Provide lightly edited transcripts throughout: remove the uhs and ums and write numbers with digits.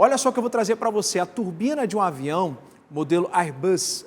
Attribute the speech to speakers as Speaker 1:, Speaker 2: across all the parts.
Speaker 1: Olha só o que eu vou trazer para você. A turbina de um avião, modelo Airbus,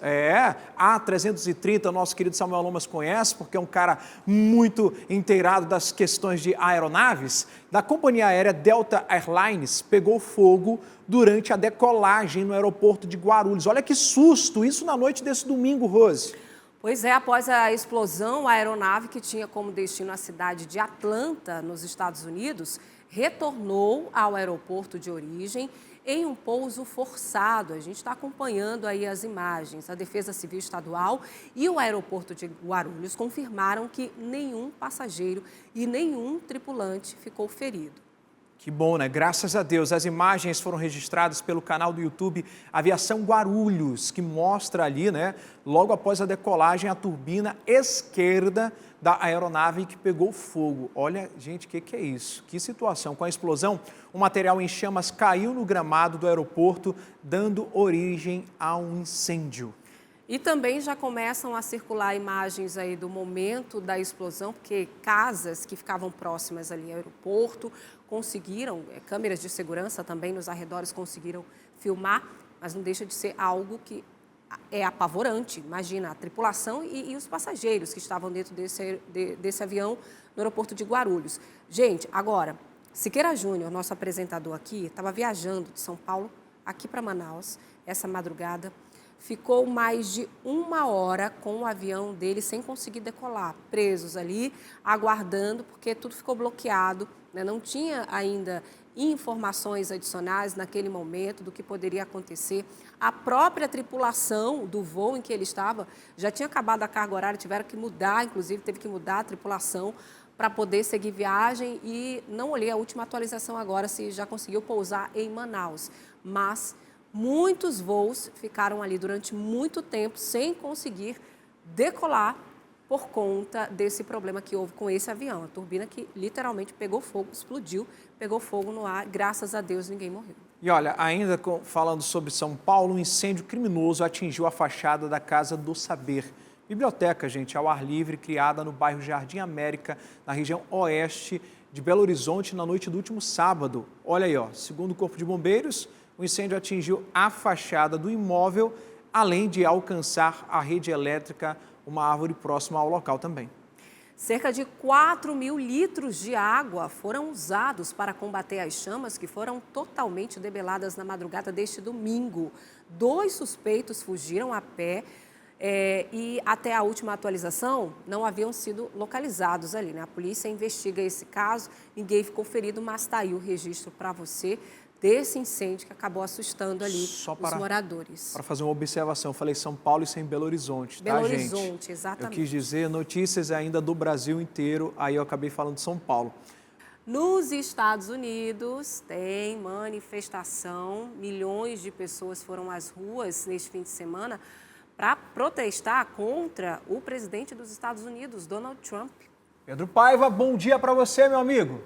Speaker 1: A330, o nosso querido Samuel Lomas conhece, porque é um cara muito inteirado das questões de aeronaves, da companhia aérea Delta Airlines, pegou fogo durante a decolagem no aeroporto de Guarulhos. Olha que susto, isso na noite desse domingo, Rose.
Speaker 2: Pois é, após a explosão, a aeronave que tinha como destino a cidade de Atlanta, nos Estados Unidos, retornou ao aeroporto de origem em um pouso forçado. A gente está acompanhando aí as imagens. A Defesa Civil Estadual e o aeroporto de Guarulhos confirmaram que nenhum passageiro e nenhum tripulante ficou ferido.
Speaker 1: Que bom, né? Graças a Deus. As imagens foram registradas pelo canal do YouTube Aviação Guarulhos, que mostra ali, né, logo após a decolagem, a turbina esquerda da aeronave que pegou fogo. Olha, gente, o que é isso? Que situação. Com a explosão, o material em chamas caiu no gramado do aeroporto, dando origem a um incêndio.
Speaker 2: E também já começam a circular imagens aí do momento da explosão, porque casas que ficavam próximas ali ao aeroporto conseguiram, câmeras de segurança também nos arredores conseguiram filmar, mas não deixa de ser algo que é apavorante. Imagina a tripulação e os passageiros que estavam dentro desse avião no aeroporto de Guarulhos. Gente, agora, Siqueira Júnior, nosso apresentador aqui, estava viajando de São Paulo aqui para Manaus essa madrugada. Ficou mais de 1 hora com o avião dele sem conseguir decolar, presos ali, aguardando, porque tudo ficou bloqueado, né? Não tinha ainda informações adicionais naquele momento do que poderia acontecer. A própria tripulação do voo em que ele estava já tinha acabado a carga horária, tiveram que mudar, inclusive teve que mudar a tripulação para poder seguir viagem e não olhei a última atualização agora se já conseguiu pousar em Manaus, mas muitos voos ficaram ali durante muito tempo sem conseguir decolar por conta desse problema que houve com esse avião. A turbina que literalmente pegou fogo, explodiu, pegou fogo no ar. Graças a Deus ninguém morreu.
Speaker 1: E olha, ainda falando sobre São Paulo, um incêndio criminoso atingiu a fachada da Casa do Saber. Biblioteca, gente, ao ar livre, criada no bairro Jardim América, na região oeste de Belo Horizonte, na noite do último sábado. Olha aí, ó, segundo o Corpo de Bombeiros, o incêndio atingiu a fachada do imóvel, além de alcançar a rede elétrica, uma árvore próxima ao local também.
Speaker 2: Cerca de 4.000 litros de água foram usados para combater as chamas que foram totalmente debeladas na madrugada deste domingo. 2 suspeitos fugiram a pé e até a última atualização não haviam sido localizados ali, né? A polícia investiga esse caso, ninguém ficou ferido, mas está aí o registro para você desse incêndio que acabou assustando ali os moradores.
Speaker 1: Para fazer uma observação, eu falei São Paulo e sem Belo Horizonte, tá, gente?
Speaker 2: Belo Horizonte, exatamente.
Speaker 1: Eu quis dizer notícias ainda do Brasil inteiro, aí eu acabei falando de São Paulo.
Speaker 2: Nos Estados Unidos tem manifestação, milhões de pessoas foram às ruas neste fim de semana para protestar contra o presidente dos Estados Unidos, Donald Trump.
Speaker 1: Pedro Paiva, bom dia para você, meu amigo.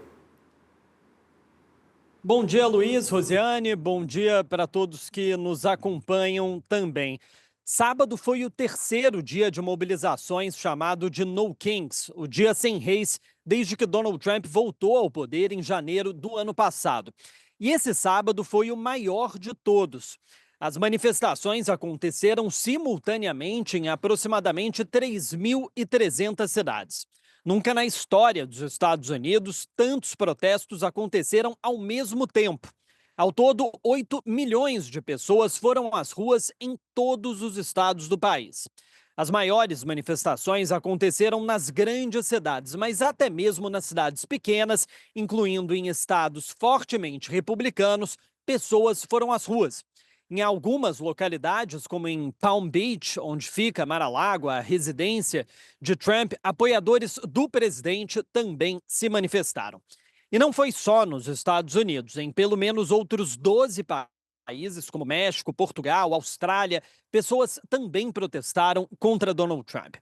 Speaker 3: Bom dia, Luiz, Rosiane, bom dia para todos que nos acompanham também. Sábado foi o 3º dia de mobilizações chamado de No Kings, o dia sem reis, desde que Donald Trump voltou ao poder em janeiro do ano passado. E esse sábado foi o maior de todos. As manifestações aconteceram simultaneamente em aproximadamente 3.300 cidades. Nunca na história dos Estados Unidos, tantos protestos aconteceram ao mesmo tempo. Ao todo, 8 milhões de pessoas foram às ruas em todos os estados do país. As maiores manifestações aconteceram nas grandes cidades, mas até mesmo nas cidades pequenas, incluindo em estados fortemente republicanos, pessoas foram às ruas. Em algumas localidades, como em Palm Beach, onde fica Mar-a-Lago, a residência de Trump, apoiadores do presidente também se manifestaram. E não foi só nos Estados Unidos. Em pelo menos outros 12 países, como México, Portugal, Austrália, pessoas também protestaram contra Donald Trump.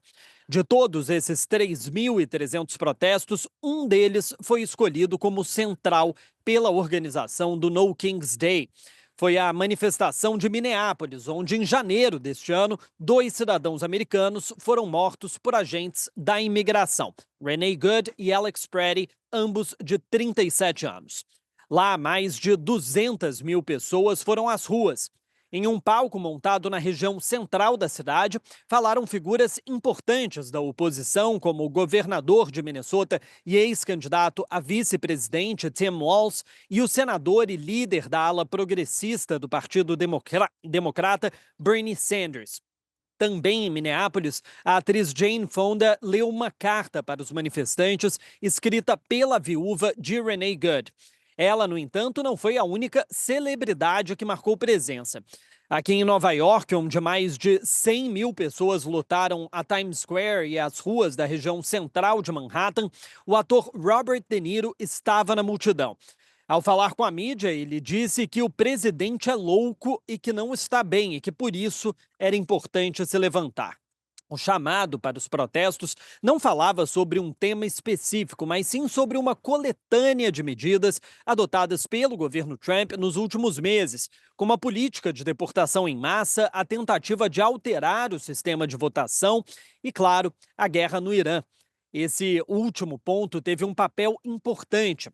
Speaker 3: De todos esses 3.300 protestos, um deles foi escolhido como central pela organização do No Kings Day. Foi a manifestação de Minneapolis, onde em janeiro deste ano, 2 cidadãos americanos foram mortos por agentes da imigração, Renee Good e Alex Pretty, ambos de 37 anos. Lá, mais de 200 mil pessoas foram às ruas. Em um palco montado na região central da cidade, falaram figuras importantes da oposição, como o governador de Minnesota e ex-candidato a vice-presidente Tim Walz e o senador e líder da ala progressista do Partido Democrata, Bernie Sanders. Também em Minneapolis, a atriz Jane Fonda leu uma carta para os manifestantes escrita pela viúva de Renee Good. Ela, no entanto, não foi a única celebridade que marcou presença. Aqui em Nova York, onde mais de 100 mil pessoas lotaram a Times Square e as ruas da região central de Manhattan, o ator Robert De Niro estava na multidão. Ao falar com a mídia, ele disse que o presidente é louco e que não está bem e que, por isso, era importante se levantar. O chamado para os protestos não falava sobre um tema específico, mas sim sobre uma coletânea de medidas adotadas pelo governo Trump nos últimos meses, como a política de deportação em massa, a tentativa de alterar o sistema de votação e, claro, a guerra no Irã. Esse último ponto teve um papel importante.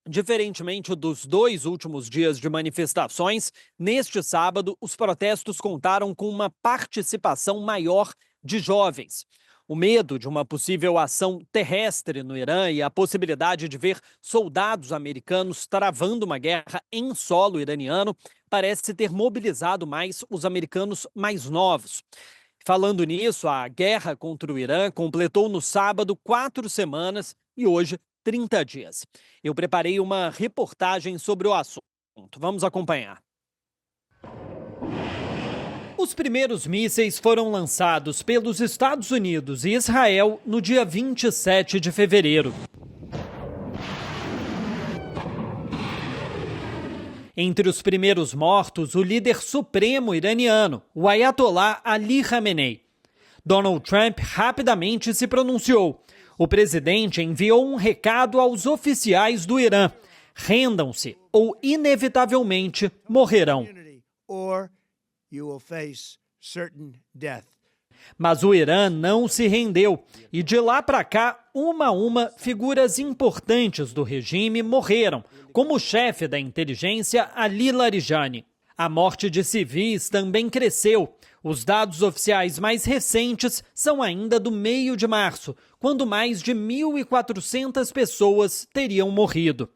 Speaker 3: Diferentemente dos 2 últimos dias de manifestações, neste sábado, os protestos contaram com uma participação maior de jovens. O medo de uma possível ação terrestre no Irã e a possibilidade de ver soldados americanos travando uma guerra em solo iraniano parece ter mobilizado mais os americanos mais novos. Falando nisso, a guerra contra o Irã completou no sábado 4 semanas e hoje 30 dias. Eu preparei uma reportagem sobre o assunto. Vamos acompanhar. Os primeiros mísseis foram lançados pelos Estados Unidos e Israel no dia 27 de fevereiro. Entre os primeiros mortos, o líder supremo iraniano, o Ayatollah Ali Khamenei. Donald Trump rapidamente se pronunciou. O presidente enviou um recado aos oficiais do Irã: rendam-se ou inevitavelmente morrerão. Mas o Irã não se rendeu e de lá para cá, uma a uma, figuras importantes do regime morreram, como o chefe da inteligência Ali Larijani. A morte de civis também cresceu. Os dados oficiais mais recentes são ainda do meio de março, quando mais de 1.400 pessoas teriam morrido.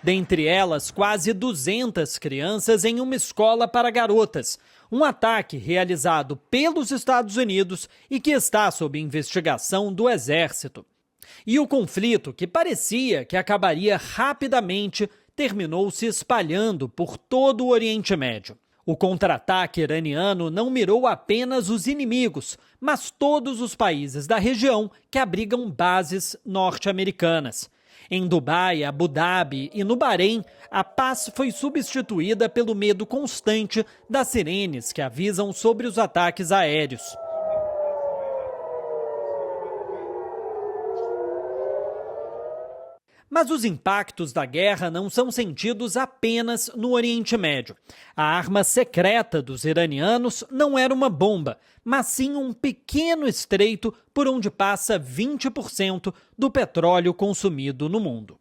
Speaker 3: Dentre elas, quase 200 crianças em uma escola para garotas. Um ataque realizado pelos Estados Unidos e que está sob investigação do Exército. E o conflito, que parecia que acabaria rapidamente, terminou se espalhando por todo o Oriente Médio. O contra-ataque iraniano não mirou apenas os inimigos, mas todos os países da região que abrigam bases norte-americanas. Em Dubai, Abu Dhabi e no Bahrein, a paz foi substituída pelo medo constante das sirenes que avisam sobre os ataques aéreos. Mas os impactos da guerra não são sentidos apenas no Oriente Médio. A arma secreta dos iranianos não era uma bomba, mas sim um pequeno estreito por onde passa 20% do petróleo consumido no mundo.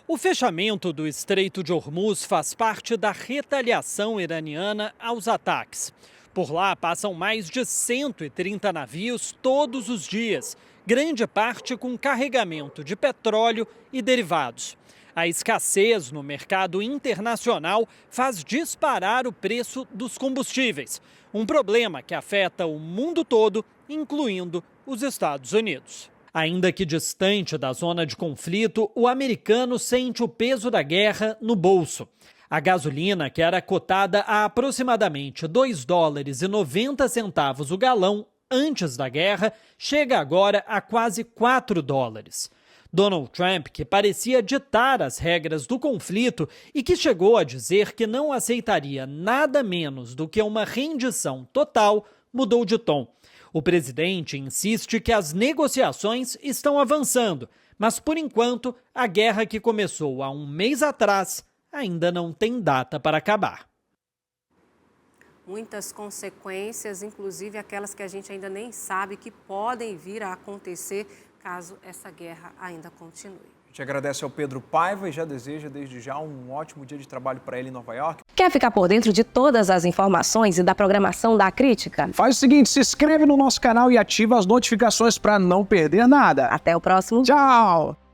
Speaker 3: O fechamento do Estreito de Hormuz faz parte da retaliação iraniana aos ataques. Por lá passam mais de 130 navios todos os dias, grande parte com carregamento de petróleo e derivados. A escassez no mercado internacional faz disparar o preço dos combustíveis, um problema que afeta o mundo todo, incluindo os Estados Unidos. Ainda que distante da zona de conflito, o americano sente o peso da guerra no bolso. A gasolina, que era cotada a aproximadamente $2,90 o galão antes da guerra, chega agora a quase $4. Donald Trump, que parecia ditar as regras do conflito e que chegou a dizer que não aceitaria nada menos do que uma rendição total, mudou de tom. O presidente insiste que as negociações estão avançando, mas por enquanto a guerra que começou há um mês atrás ainda não tem data para acabar.
Speaker 2: Muitas consequências, inclusive aquelas que a gente ainda nem sabe que podem vir a acontecer caso essa guerra ainda continue.
Speaker 1: A gente agradece ao Pedro Paiva e já deseja desde já um ótimo dia de trabalho para ele em Nova York.
Speaker 4: Quer ficar por dentro de todas as informações e da programação da Crítica?
Speaker 1: Faz o seguinte, se inscreve no nosso canal e ativa as notificações para não perder nada.
Speaker 4: Até o próximo.
Speaker 1: Tchau!